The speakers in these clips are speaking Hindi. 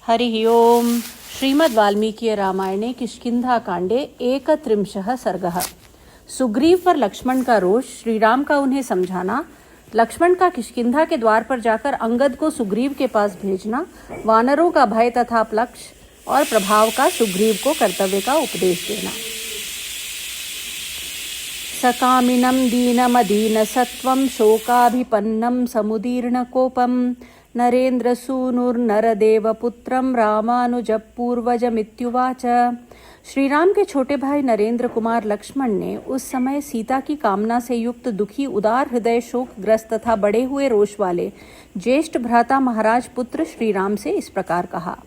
हरि ओम। श्रीमद् वाल्मीकि रामायणे किष्किंधाकांडे 31 सर्गः। सुग्रीव पर लक्ष्मण का रोष, श्रीराम का उन्हें समझाना, लक्ष्मण का किष्किंधा के द्वार पर जाकर अंगद को सुग्रीव के पास भेजना, वानरों का भय तथा लक्ष्य और प्रभाव का सुग्रीव को कर्तव्य का उपदेश देना। सकामिनं दीनमदीन सत्वं शोकाभिपन्नं समुदीर्ण कोपम नरेन्द्रसूनुर्नरदेव पुत्रं रामानुजपूर्वजमित्युवाच। श्रीराम के छोटे भाई नरेंद्र कुमार लक्ष्मण ने उस समय सीता की कामना से युक्त दुखी, उदार हृदय, शोकग्रस्त तथा बढ़े हुए रोष वाले ज्येष्ठ भ्राता महाराज पुत्र श्रीराम से इस प्रकार कहा।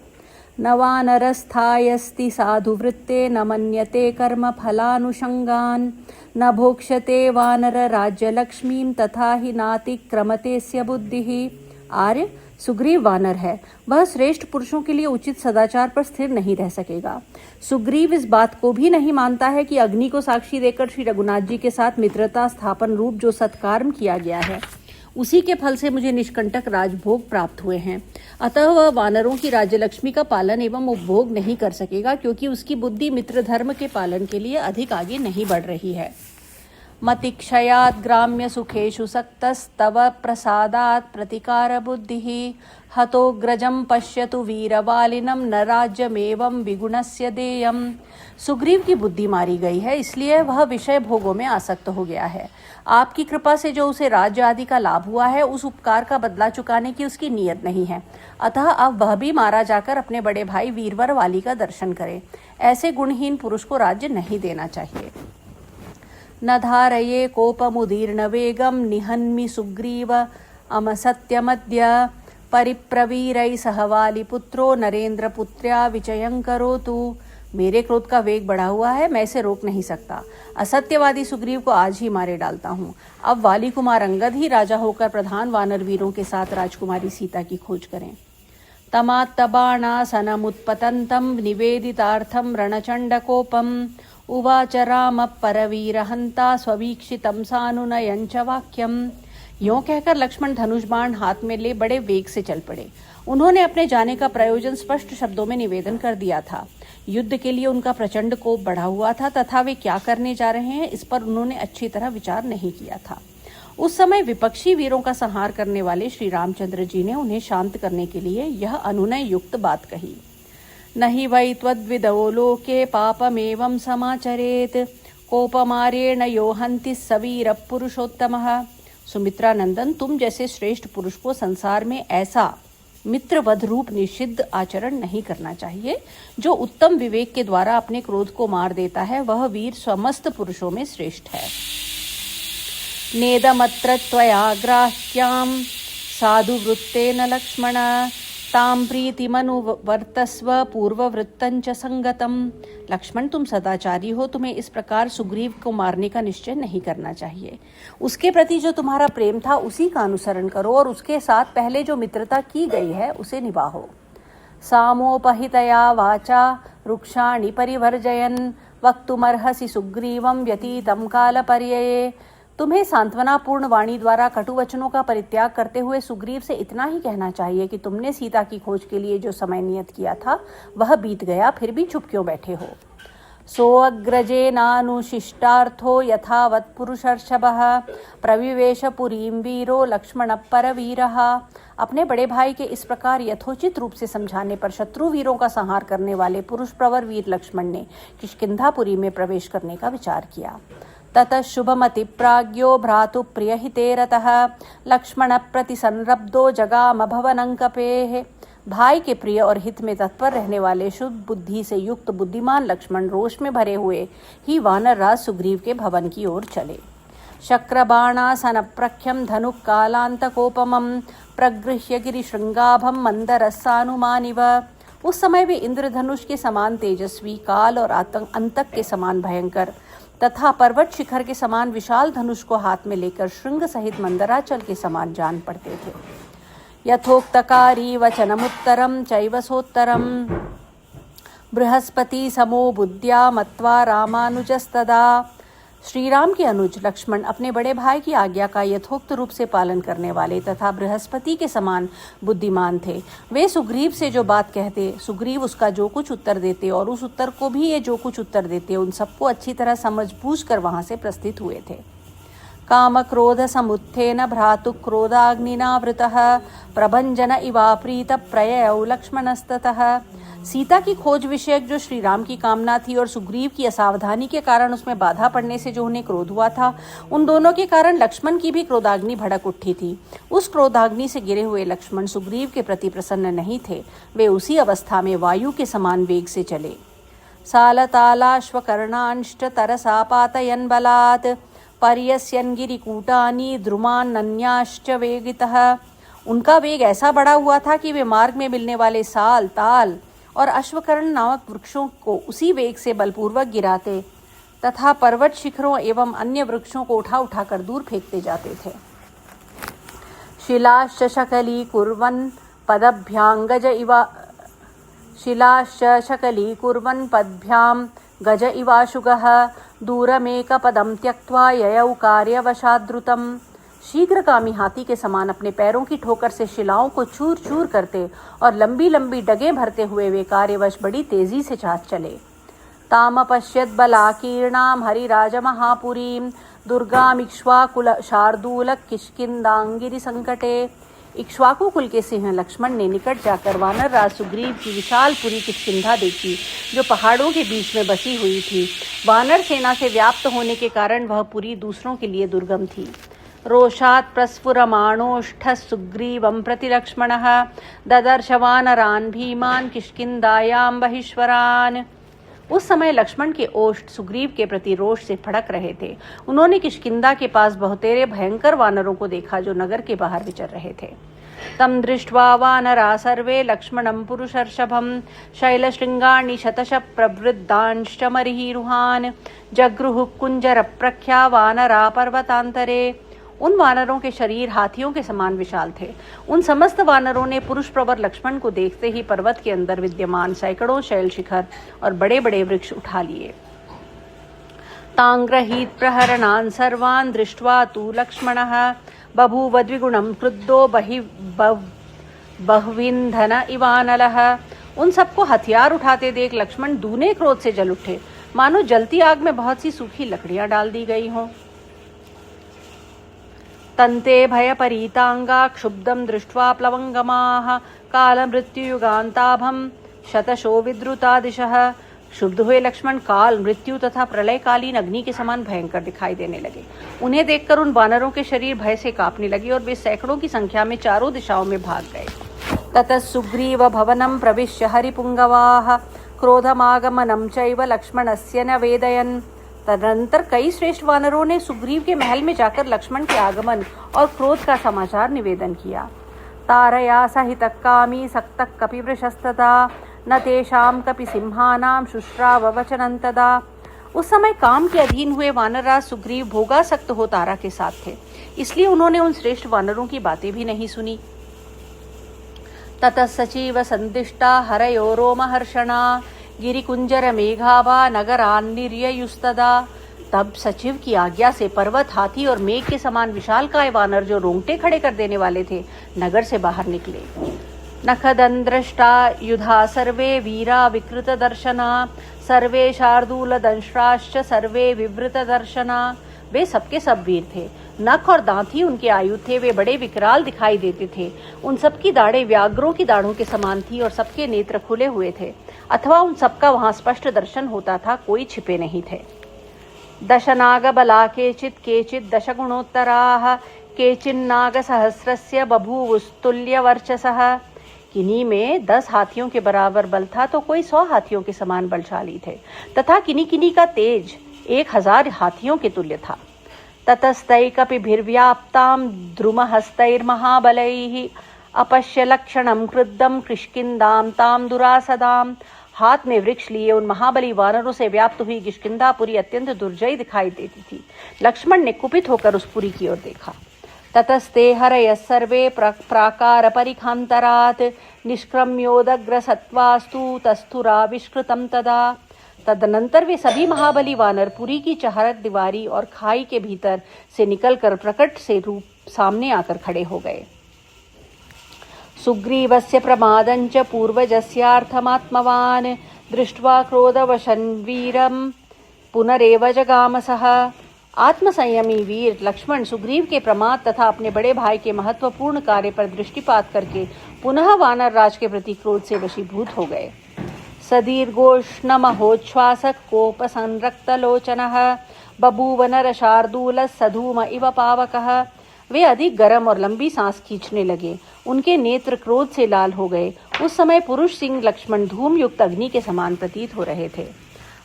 न वानरस्थायस्ति साधुवृत्ते न मन्यते कर्म फलानुषंगान न भोक्ष्यते वानर राज्य लक्ष्मीं तथा ही नातिक्रमतेस्य बुद्धिः। आर्य, सुग्रीव वानर है, वह श्रेष्ठ पुरुषों के लिए उचित सदाचार पर स्थिर नहीं रह सकेगा। सुग्रीव इस बात को भी नहीं मानता है कि अग्नि को साक्षी देकर श्री रघुनाथ जी के साथ मित्रता स्थापन रूप जो सत्कर्म किया गया है, उसी के फल से मुझे निष्कंटक राजभोग प्राप्त हुए हैं। अतः वह वानरों की राज्यलक्ष्मी का पालन एवं उपभोग नहीं कर सकेगा, क्योंकि उसकी बुद्धि मित्र धर्म के पालन के लिए अधिक आगे नहीं बढ़ रही है। मतिक्षयात् ग्राम्य सुखेषु सक्तस्तव प्रसादात् प्रतिकार बुद्धिः हतोग्रजं पश्यतु वीरवालिनं न राज्यमेवं विगुणस्य देयम्। सुग्रीव की बुद्धि मारी गई है, इसलिए वह विषय भोगों में आसक्त हो गया है। आपकी कृपा से जो उसे राज्य आदि का लाभ हुआ है, उस उपकार का बदला चुकाने की उसकी नीयत नहीं है। अतः अब वह भी मारा जाकर अपने बड़े भाई वीरवर वाली का दर्शन करे। ऐसे गुणहीन पुरुष को राज्य नहीं देना चाहिए। न धारये कोपमुदीर्ण वेगं निहन्मि सुग्रीव अमसत्यमद्य परिप्रवीरै सह वालिपुत्रो नरेंद्र पुत्र्या विचयं करोतु। मेरे क्रोध का वेग बढ़ा हुआ है, मैं इसे रोक नहीं सकता। असत्यवादी सुग्रीव को आज ही मारे डालता हूँ। अब वाली कुमार अंगद ही राजा होकर प्रधान वानर वीरों के साथ राजकुमारी सीता की खोज करें। तमात्तबाणासनमुत्पतन्तं निवेदितार्थं रणचण्डकोपम् उवाच राम परवीरहंता स्ववीक्षितं सानुनयं च वाक्यम। यों कहकर लक्ष्मण धनुष बाण हाथ में ले बड़े वेग से चल पड़े। उन्होंने अपने जाने का प्रयोजन स्पष्ट शब्दों में निवेदन कर दिया था। युद्ध के लिए उनका प्रचंड कोप बढ़ा हुआ था, तथा वे क्या करने जा रहे हैं इस पर उन्होंने अच्छी तरह विचार नहीं किया था। उस समय विपक्षी वीरों का संहार करने वाले श्री रामचंद्र जी ने उन्हें शांत करने के लिए यह अनुनय युक्त बात कही। नहि वै त्वद्विदो लोके पापमेवं समाचरेत कोपमारेण यो हन्ति सवीर पुरुषोत्तमः। सुमित्रा नंदन, तुम जैसे श्रेष्ठ पुरुष को संसार में ऐसा मित्रवध रूप निषिद्ध आचरण नहीं करना चाहिए। जो उत्तम विवेक के द्वारा अपने क्रोध को मार देता है, वह वीर समस्त पुरुषों में श्रेष्ठ है। नेदमत्र त्वया ग्राह्यां साधुवृत्तेन लक्ष्मण ताम प्रीतिमनुवर्तस्व पूर्ववृत्तंच संगतम। लक्ष्मण, तुम सदाचारी हो, तुम्हें इस प्रकार सुग्रीव को मारने का निश्चय नहीं करना चाहिए। उसके प्रति जो तुम्हारा प्रेम था उसी का अनुसरण करो और उसके साथ पहले जो मित्रता की गई है उसे निभाओ। सामोपहितया वाचा रुक्षाणि परिवर्जयन् वक्तुमर्हसि सुग्रीवं व्यतीतं कालपर्यये। तुम्हें सांत्वनापूर्ण वाणी द्वारा कटुवचनों का परित्याग करते हुए सुग्रीव से इतना ही कहना चाहिए कि तुमने सीता की खोज के लिए जो समय नियत किया था वह बीत गया, फिर भी चुप क्यों बैठे हो। सोऽग्रजेनानुशिष्टार्थो यथावत् पुरुषर्षभः प्रविवेश पुरीं वीरो लक्ष्मण परवीरः। अपने बड़े भाई के इस प्रकार यथोचित रूप से समझाने पर शत्रु वीरों का संहार करने वाले पुरुष प्रवर वीर लक्ष्मण ने किष्किंधापुरी में प्रवेश करने का विचार किया। ततः शुभमति प्राज्ञो भ्रातु प्रियहिते रतः लक्ष्मण प्रति संरब्धो जगाम भवनंकपेः। भाई के प्रिय और हित में तत्पर रहने वाले शुद्ध बुद्धि से युक्त बुद्धिमान लक्ष्मण रोष में भरे हुए ही वानर राज सुग्रीव के भवन की ओर चले। शक्रबाणासन प्रख्यम धनुः कालांतकोपमं प्रगृह्य गिरिशृंगाभं मंदरसानुमानिव। उस समय वे इंद्रधनुष के समान तेजस्वी, काल और अंतक के समान भयंकर तथा पर्वत शिखर के समान विशाल धनुष को हाथ में लेकर श्रृंग सहित मंदराचल के समान जान पड़ते थे। यथोक्तकारी वचनमुत्तरं चैवसोत्तरं बृहस्पति समो बुद्ध्या मत्वा रामानुजस्तदा श्री राम के अनुज लक्ष्मण अपने बड़े भाई की आज्ञा का यथोक्त रूप से पालन करने वाले तथा बृहस्पति के समान बुद्धिमान थे। वे सुग्रीव से जो बात कहते, सुग्रीव उसका जो कुछ उत्तर देते और उस उत्तर को भी ये जो कुछ उत्तर देते, उन सबको अच्छी तरह समझ बूझ कर वहां से प्रस्थित हुए थे। काम क्रोध समुत्थेन भ्रातु क्रोधाग्निनावृतः प्रभंजन इवाप्रीत प्रययौ लक्ष्मणस्ततः। सीता की खोज विषयक जो श्री राम की कामना थी और सुग्रीव की असावधानी के कारण उसमें बाधा पड़ने से जो उन्हें क्रोध हुआ था, उन दोनों के कारण लक्ष्मण की भी क्रोधाग्नि भड़क उठी थी। उस क्रोधाग्नि से गिरे हुए लक्ष्मण सुग्रीव के प्रति प्रसन्न नहीं थे। वे उसी अवस्था में वायु के समान वेग से चले। सालतालाश्वकर्णांश्च तरसा पातयन् बलात् पर्यस्यन् गिरिकूटानि द्रुमान्नन्याश्च वेगितः। उनका वेग ऐसा बढ़ा हुआ था कि वे मार्ग में मिलने वाले साल, ताल और अश्वकर्ण नामक वृक्षों को उसी वेग से बलपूर्वक गिराते तथा पर्वत शिखरों एवं अन्य वृक्षों को उठा उठाकर दूर फेंकते जाते थे। शिलाश्च शकलीकुर्वन् पद्भ्यां गज इवाशुगः दूरमेकपदं त्यक्त्वा ययौ कार्यवशाद्रुतम्। शीघ्रगामी हाथी के समान अपने पैरों की ठोकर से शिलाओं को चूर चूर करते और लंबी लंबी डगें भरते हुए वे कार्यवश बड़ी तेजी से चले। तामपश्यद् बलाकीर्णां हरिराजमहापुरीं दुर्गामिक्ष्वाकुल शार्दूल किष्किन्धांगिरि संकटे। इक्ष्वाकु कुल के सिंह लक्ष्मण ने निकट जाकर वानर राज सुग्रीव की विशाल पुरी किष्किंधा देखी, जो पहाड़ों के बीच में बसी हुई थी। वानर सेना से व्याप्त होने के कारण वह पुरी दूसरों के लिए दुर्गम थी। रोषात् प्रस्फुरमाणोष्ठः सुग्रीवं प्रति लक्ष्मणः ददर्श वानरान् भीमान् किष्किन्धायां बहिष्वरान्। उस समय लक्ष्मण के ओष्ठ सुग्रीव के प्रति रोष से फड़क रहे थे। उन्होंने किष्किंधा के पास बहुतेरे भयंकर वानरों को देखा जो नगर के बाहर विचर रहे थे। तम दृष्ट्वा वानरा सर्वे लक्ष्मणं पुरुषर्षभं शैलशृंगाणि शतशः प्रवृद्धांश्च मरीरुहान् जगृहुः कुंजर प्रख्या वानरा पर्वतांतरे। उन वानरों के शरीर हाथियों के समान विशाल थे। उन समस्त वानरों ने पुरुष प्रवर लक्ष्मण को देखते ही पर्वत के अंदर विद्यमान सैकड़ों शैल शिखर और बड़े बड़े वृक्ष उठा लिए। तांग्रहीत प्रहरणान् सर्वान् दृष्ट्वा तु लक्ष्मणः बभूव द्विगुणं क्रुद्धो बह्विन्धन इवानलः। उन सबको हथियार उठाते देख लक्ष्मण दूने क्रोध से जल उठे, मानो जलती आग में बहुत सी सूखी लकड़ियां डाल दी गई हों। तन्ते भयपरीतांगा क्षुब्धं दृष्ट्वा प्लवंगमाः कालमृत्युयुगान्ताभं शतशो विद्रुता दिशः। क्षुब्ध हुए लक्ष्मण काल, मृत्यु तथा प्रलयकालीन अग्नि के समान भयंकर दिखाई देने लगे। उन्हें देखकर उन वानरों के शरीर भय से कांपने लगे और वे सैकड़ों की संख्या में चारों दिशाओं में भाग गए। ततः सुग्रीव भवनं प्रविश्य हरिपुंगवाः क्रोधमागमनं चैव लक्ष्मणस्य न वेदयन्। तदनंतर कई श्रेष्ठ वानरों ने सुग्रीव के महल में जाकर लक्ष्मण के आगमन और क्रोध का समाचार निवेदन किया। तारया सहितः कामी सक्तः कपिवृषस्तदा न तेषां कपि सिंहानां शुश्राव वचनं तदा। उस समय काम के अधीन हुए वानरराज सुग्रीव भोगासक्त हो तारा के साथ थे, इसलिए उन्होंने उन श्रेष्ठ वानरों की बातें भी नहीं सुनी। ततः सचिव संदिष्टा हरयो रोमहर्षणा गिरिकुंजर मेघाभा नगरान्निर्ययुस्तदा। तब सचिव की आज्ञा से पर्वत, हाथी और मेघ के समान विशालकाय वानर जो रोंगटे खड़े कर देने वाले थे, नगर से बाहर निकले। नखदंद्रष्टा युधा सर्वे वीरा विकृत दर्शना सर्वे शार्दूल दंष्ट्राश्च सर्वे विवृत दर्शना। वे सबके सब वीर थे। नख और दांत ही उनके आयु थे। वे बड़े विकराल दिखाई देते थे। उन सबकी दाढ़ें व्याघ्रों की दाढ़ों के समान थी और सबके नेत्र खुले हुए थे, अथवा उन सबका वहां स्पष्ट दर्शन होता था, कोई छिपे नहीं थे। दशनाग बला केचित् दशगुणोत्तराः केचिन्नाग सहस्रस्य बभूवुस्तुल्य वर्चसः। किन्हीं में 10 हाथियों के बराबर बल था तो कोई 100 हाथियों के समान बलशाली थे, तथा किन्हीं का तेज 1000 हाथियों के तुल्य था। ततस्तैकपिभिर्व्याप्तां द्रुमहस्तैर्महाबलैः अपश्य लक्षणं क्रुद्धं किष्किन्धां तां दुरासदां। हाथ में वृक्ष लिए उन महाबली वानरों से व्याप्त हुई किष्किंधापुरी अत्यंत दुर्जयी दिखाई देती थी। लक्ष्मण ने कुपित होकर उस पुरी की ओर देखा। ततस्ते हरयः सर्वे प्राकार परिखान्तरात् निष्क्रम्योदग्र सत्वास्तु तस्थुराविष्कृतं तदा। तदनंतर वे सभी महाबली वानर पुरी की चहरक दीवारी और खाई के भीतर से निकलकर प्रकट से रूप सामने आकर खड़े हो गए। सुग्रीवस्य प्रमादञ्च पूर्वजस्यार्थमात्मवान् दृष्ट्वा क्रोधवशन् वीरं पुनरेव जगामसः। आत्मसंयमी वीर लक्ष्मण सुग्रीव के प्रमाद तथा अपने बड़े भाई के महत्वपूर्ण कार्य पर दृष्टिपात करके पुनः वानर राज के प्रति क्रोध से वशीभूत हो गए। सदीर्घोष्णमहोच्छ्वासः कोपसंरक्तलोचनः बभूव नरशार्दूलः सधूम इव पावकः। वे अधिक गर्म और लंबी सांस खींचने लगे, उनके नेत्र क्रोध से लाल हो गए। उस समय पुरुष सिंह लक्ष्मण धूम युक्त अग्नि के समान प्रतीत हो रहे थे।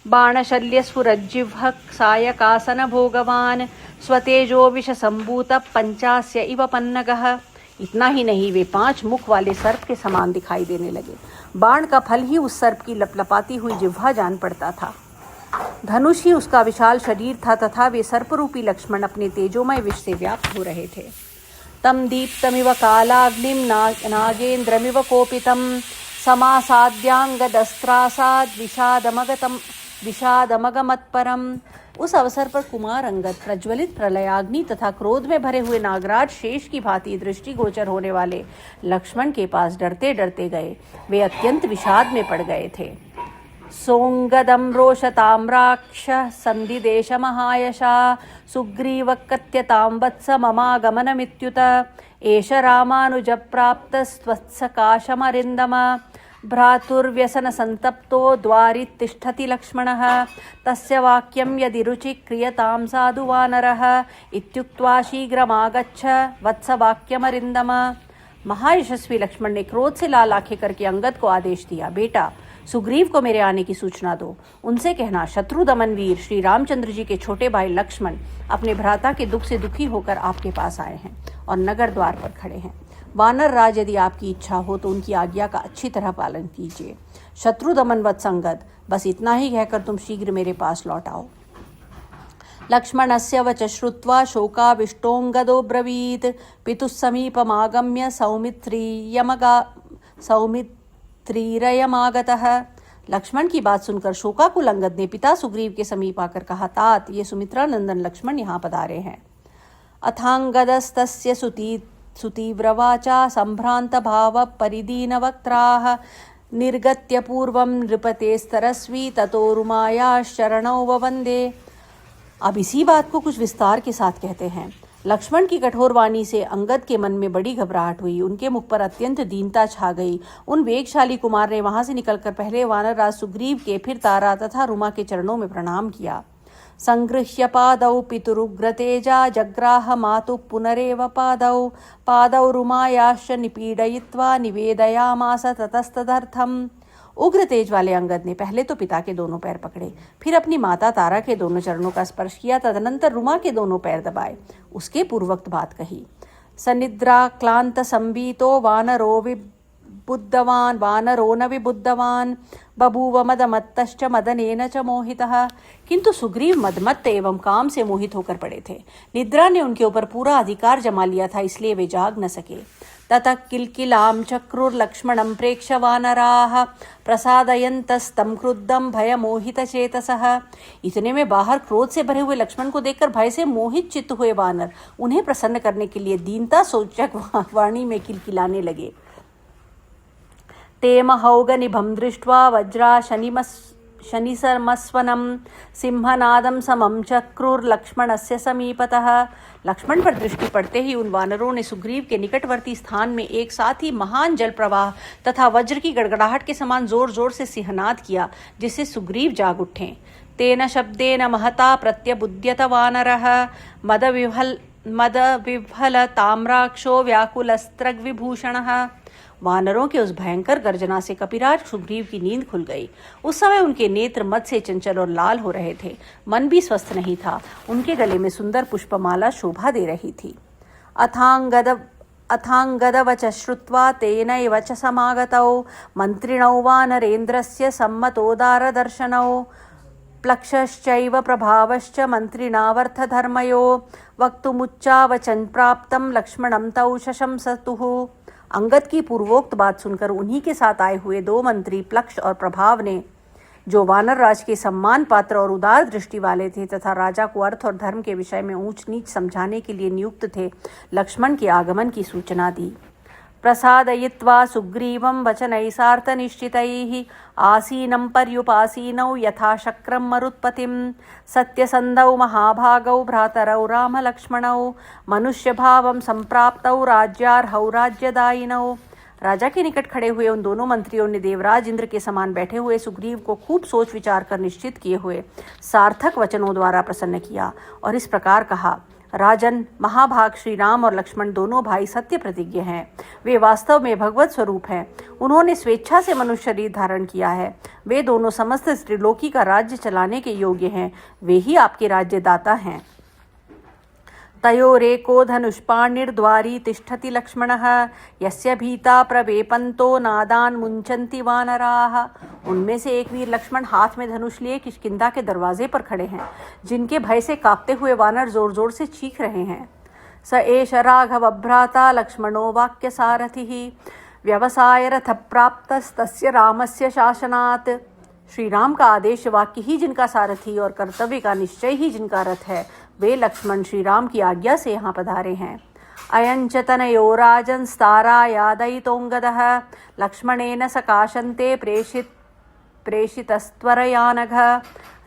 बाणशल्यस्फुरज्जिह्वः सायकासन भोगवान स्वतेजो विषसंभूत पंचास्य इव पन्नगः। इतना ही नहीं, वे 5 मुख वाले सर्प के समान दिखाई देने लगे। बाण का फल ही उस सर्प की लपलपाती हुई जिह्वा जान पड़ता था। धनुष ही उसका विशाल शरीर था तथा वे सर्परूपी लक्ष्मण अपने तेजोमय विष से व्याप्त हो रहे थे। तम दीप्तमिव कालाग्निम नागेन्द्रमिव कोपितम समासाद्यांगदस्त्रासाद विषादमगमत्परम। उस अवसर पर कुमार अंगद प्रज्वलित प्रलयाग्नि तथा क्रोध में भरे हुए नागराज शेष की भांति दृष्टिगोचर होने वाले लक्ष्मण के पास डरते डरते गए। वे अत्यंत विषाद में पड़ गए थे। सोंगदं रोषताम्राक्ष संदिदेश महायशा सुग्रीव कत्यतां वत्स ममागमनमित्युत एष रामानुज प्राप्तस्त्वत्सकाशमरिन्दम भ्रातुर्व्यसन संतप्तो द्वारि तिष्ठति लक्ष्मणः तस्य वाक्यं यदि रुचि क्रियतां साधु वानरः इत्युक्त्वा शीघ्रमागच्छ वत्स वाक्यमरिन्दम। महायशस्वी लक्ष्मण ने क्रोध से लाल आंखें करके अंगद को आदेश दिया, बेटा सुग्रीव को मेरे आने की सूचना दो। उनसे कहना शत्रु दमन वीर श्री रामचंद्र जी के छोटे भाई लक्ष्मण अपने भ्राता के दुख से दुखी होकर आपके पास आए हैं और नगर द्वार पर खड़े हैं। वानर राज, यदि आपकी इच्छा हो तो उनकी आज्ञा का अच्छी तरह पालन कीजिए। शत्रु दमन वत्संगद, बस इतना ही कहकर तुम शीघ्र मेरे पास लौट आओ। लक्ष्मणस्य वच श्रुत्वा शोकाविष्टोऽङ्गदो ब्रवीत् पितुः समीपमागम्य सौमित्रीरयमागतः। लक्ष्मण की बात सुनकर शोकाकुल अंगद ने पिता सुग्रीव के समीप आकर कहा, तात ये सुमित्रा नंदन लक्ष्मण यहाँ पधारे हैं। अथांगदस्तस्य सुतीव्रवाचा संभ्रांत भाव परिदीन वक्त्राः निर्गत्य पूर्वं नृपतेस्तरस्वी ततो रुमायाश्चरणौ ववन्दे। अब इसी बात को कुछ विस्तार के साथ कहते हैं। लक्ष्मण की कठोर वाणी से अंगद के मन में बड़ी घबराहट हुई, उनके मुख पर अत्यंत दीनता छा गई। उन वेगशाली कुमार ने वहां से निकलकर पहले वानर राज सुग्रीव के, फिर तारा तथा रुमा के चरणों में प्रणाम किया। संगृह्य पादौ पितुरुग्रतेजा जग्राह मातु पुनरेव पादौ रुमायाश्च निपीडयित्वा निवेदयामास ततस्तदर्थम। उग्र तेज वाले अंगद ने पहले तो पिता के दोनों पैर पकड़े, फिर अपनी माता तारा के दोनों चरणों का स्पर्श किया, तदनंतर रुमा के दोनों पैर दबाए, उसके पूर्वक्त बात कही। सनिद्रा क्लांत संबीतो वानरो न विबुद्धवान बभूव मदमत्तश्च मदनेन च मोहितः। किंतु सुग्रीव मदमत्त एवं काम से मोहित होकर पड़े थे। निद्रा ने उनके ऊपर पूरा अधिकार जमा लिया था, इसलिए वे जाग न सके। ततः किलकिलां चक्रुर्लक्ष्मणं प्रेक्ष वानराः प्रसादयन्तस्तं क्रुद्धं भयमोहितचेतसः। इतने में बाहर क्रोध से भरे हुए लक्ष्मण को देखकर भय से मोहित चित्त हुए वानर उन्हें प्रसन्न करने के लिए दीनता सूचक वाणी में किलकिलाने लगे। ते महौगनिभं दृष्ट्वा वज्रा शनिसमस्वनं सिंहनादं समं चक्रुर्लक्ष्मणस्य समीपतः। लक्ष्मण पर दृष्टि पड़ते ही उन वानरों ने सुग्रीव के निकटवर्ती स्थान में एक साथ ही महान जल प्रवाह तथा वज्र की गड़गड़ाहट के समान जोर जोर से सिंहनाद किया, जिससे सुग्रीव जाग उठे। तेन शब्देन महता प्रत्यबुध्यत वानरः मदविह्वल ताम्राक्षो व्याकुलस्त्रग्विभूषणः। वानरों के उस भयंकर गर्जना से कपिराज सुग्रीव की नींद खुल गई। उस समय उनके नेत्र मद से चंचल और लाल हो रहे थे, मन भी स्वस्थ नहीं था। उनके गले में सुंदर पुष्पमाला शोभा दे रही थी। अथांगदवच श्रुत्वा तेनैव च समागतौ मंत्रिणौ वानरेन्द्रस्य सम्मतोदारदर्शनौ प्लक्षश्चैव प्रभावश्च मंत्रिणावर्थधर्मयो वक्तुमुच्चावचन प्राप्तं लक्ष्मणं तौ शशंसतुः। अंगद की पूर्वोक्त बात सुनकर उन्हीं के साथ आए हुए 2 मंत्री प्लक्ष और प्रभाव ने जो वानर राज के सम्मान पात्र और उदार दृष्टि वाले थे तथा राजा को अर्थ और धर्म के विषय में ऊंच नीच समझाने के लिए नियुक्त थे, लक्ष्मण के आगमन की सूचना दी। प्रसादयित्वा सुग्रीवं वचनैसार्थनिश्चितैः आसीनं पर्युपासीनौ यथा शक्रं मरुत्पतिं सत्यसन्धौ महाभागौ भ्रातरौ रामलक्ष्मणौ मनुष्यभावं संप्राप्तौ राज्यार्हौ राज्यदायिनौ। राजा के निकट खड़े हुए उन दोनों मंत्रियों ने देवराज इंद्र के समान बैठे हुए सुग्रीव को खूब सोच विचार कर निश्चित किए हुए सार्थक वचनों द्वारा प्रसन्न किया और इस प्रकार कहा, राजन, महाभाग श्री राम और लक्ष्मण दोनों भाई सत्य प्रतिज्ञ हैं। वे वास्तव में भगवत स्वरूप हैं। उन्होंने स्वेच्छा से मनुष्य शरीर धारण किया है। वे दोनों समस्त त्रिलोकी का राज्य चलाने के योग्य हैं। वे ही आपके राज्यदाता हैं। तयोरेको धनुष्पाणिर्द्वारी तिष्ठति लक्ष्मणः यस्य भीता प्रवेपन्तो नादान मुंचन्ति वानराः। उनमें से एक वीर लक्ष्मण हाथ में धनुष लिए किष्किंधा के दरवाजे पर खड़े हैं, जिनके भय से कांपते हुए वानर जोर जोर से चीख रहे हैं। स एष राघव भ्राता लक्ष्मणो वाक्य सारथिः व्यवसाय रथ प्राप्तस्तस्य रामस्य शासनात्। श्री राम का आदेश वाक्य ही जिनका सारथी और कर्तव्य का निश्चय ही जिनका रथ है, वे लक्ष्मण श्री राम की आज्ञा से यहाँ पधारे हैं। अयंच तनयो राजन्स्तारा यादयितोऽङ्गदः लक्ष्मणेन सकाशन्ते प्रेषितस्त्वरया नघ।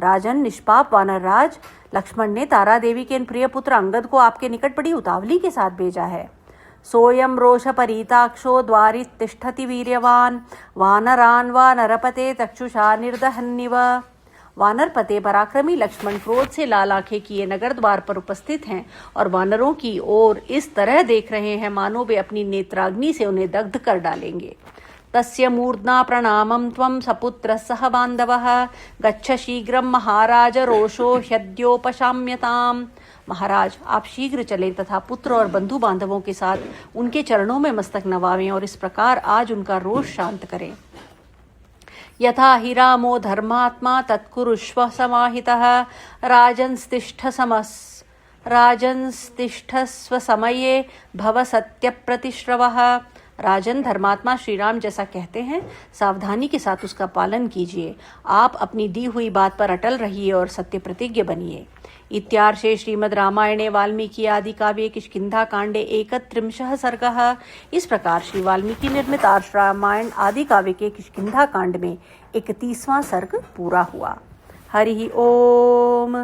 राजन, निष्पाप वानर राज, लक्ष्मण ने तारा देवी के प्रिय पुत्र अंगद को आपके निकट बड़ी उतावली के साथ भेजा है। सोयम रोष परीताक्षो द्वारि तिष्ठति वीर्यवान वानरान वा नरपते तक्षुषा निर्दहन्निव। वानरपते पराक्रमी लक्ष्मण क्रोध से लाल आंखें किए नगर द्वार पर उपस्थित हैं और वानरों की ओर इस तरह देख रहे हैं मानो वे अपनी नेत्राग्नि से उन्हें दग्ध कर डालेंगे। तस्य मूर्ध्ना प्रणामं त्वं सपुत्रः सह बान्धवः गच्छ शीघ्रं महाराज रोषो ह्यद्योपशाम्यताम्। महाराज, आप शीघ्र चलें तथा पुत्र और बंधु बांधवों के साथ उनके चरणों में मस्तक नवावें और इस प्रकार आज उनका रोष शांत करें। यथा हि रामो धर्मात्मा तत्कुरुष्व समाहितः राजन्स्तिष्ठस्व समये भव सत्य प्रतिश्रवः। राजन, धर्मात्मा श्री राम जैसा कहते हैं, सावधानी के साथ उसका पालन कीजिए। आप अपनी दी हुई बात पर अटल रहिए और सत्य प्रतिज्ञ बनिए। इत्यार्षे श्रीमद् रामायणे वाल्मीकि आदि काव्ये किष्किंधा कांडे 31 सर्गः। इस प्रकार श्री वाल्मीकि निर्मित आर्ष रामायण आदि काव्य के किष्किंधा कांड में 31वां सर्ग पूरा हुआ। हरि ओम।